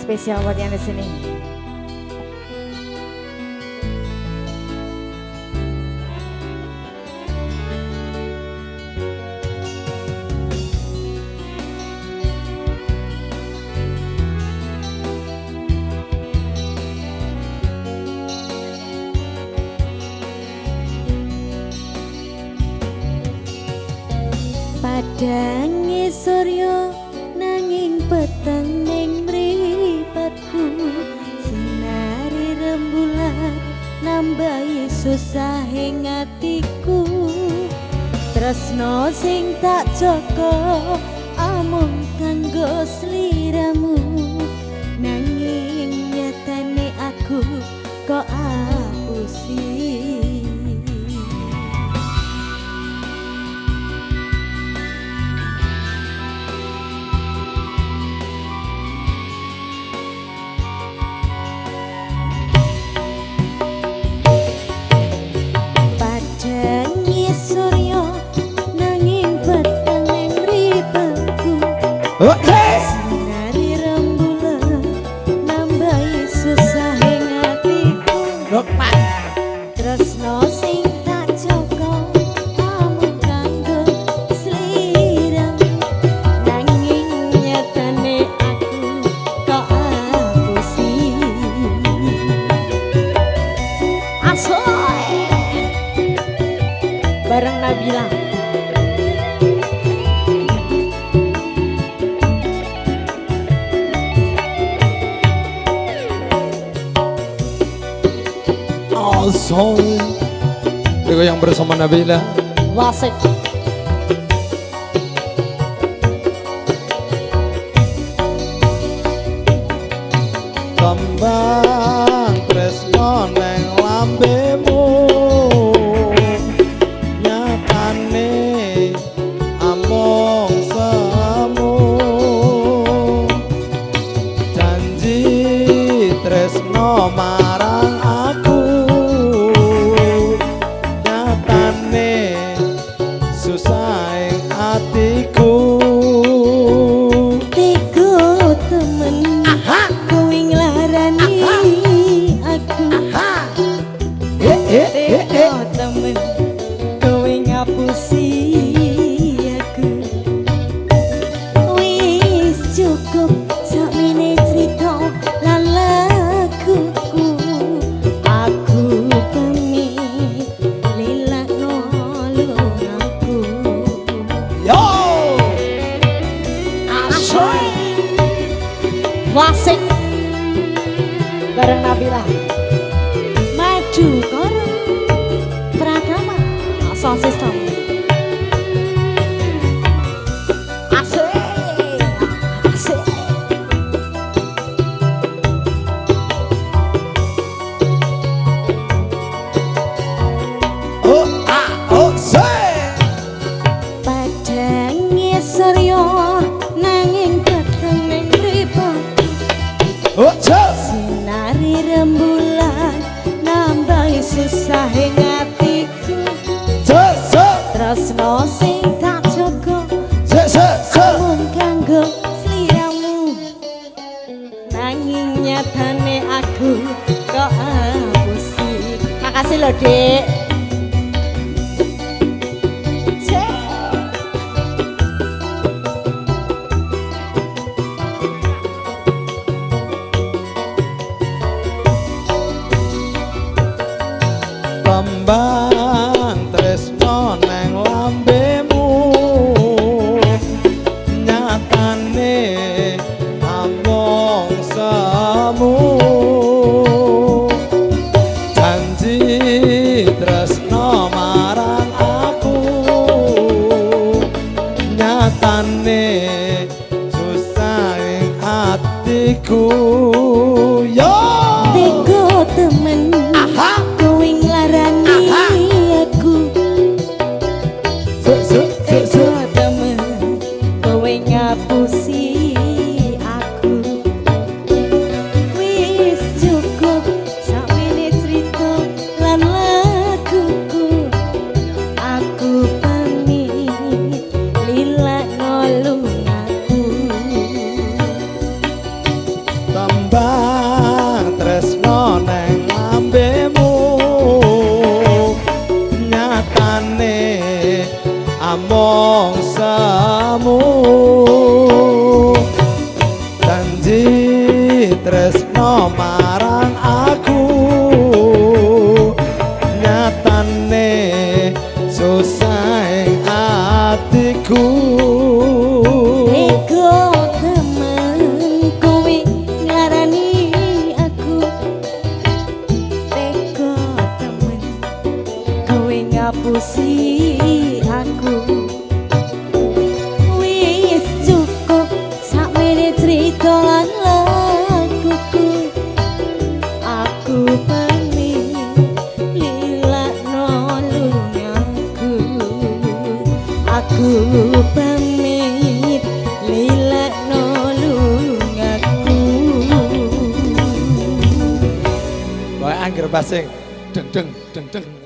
spesial buat yang di sini. Padang surya nanging peteng ning mripatku, sinari rembulan nambahi susah ing atiku. Tresno sing tak jaga amung kanggo sliramu, nanging nyatane aku kok apusi. Sinari rembulan nambahi susah ing atiku. Tresno sing tak jaga amung kanggo sliramu, nanging nyatane aku kok apusi. Asoy bareng Nabila. Soul Dego yang bersama Nabila Wasik Kembang tresno neng lambemu, nyatane among semu. Janji tresno marang aku, susah ing atiku. Tigo temen kowe nglarani aku. Tigo temen kowe ngapusi aku. Wis cukup sakmene crita lan laguku. Aku pamit lelakno lungaku. Yo Asoy Wasik bareng Nabila. Maju karo Pratama Sound system. Asik asik. say Padang surya nanging peteng ning mripatku. Sinari rembulan nambahi susah ing atiku. Tresno sing tak jaga amung kanggo sliramu, nanging nyatane aku kok apusi. Makasih loh Dek. Kembang tresno neng lambemu, nyatane among semu. Janji tresno marang aku, nyatane susah ing atiku. Yo Tigo temen kowe nglarani aku. Tigo temen kowe ngapusi aku. Wis cukup sakmene crita lan laguku. Aku pamit lilakno lungaku. nyatane among semu janji tresno marang aku nyatane susah ing atiku Ego temen kowe ngarani aku Ego temen kowe ngapusi aku Wis cukup sakmene cerita lan laguku Aku pamit lilakno lungaku Aku pamit lilakno lungaku Wae angger basing deng deng deng deng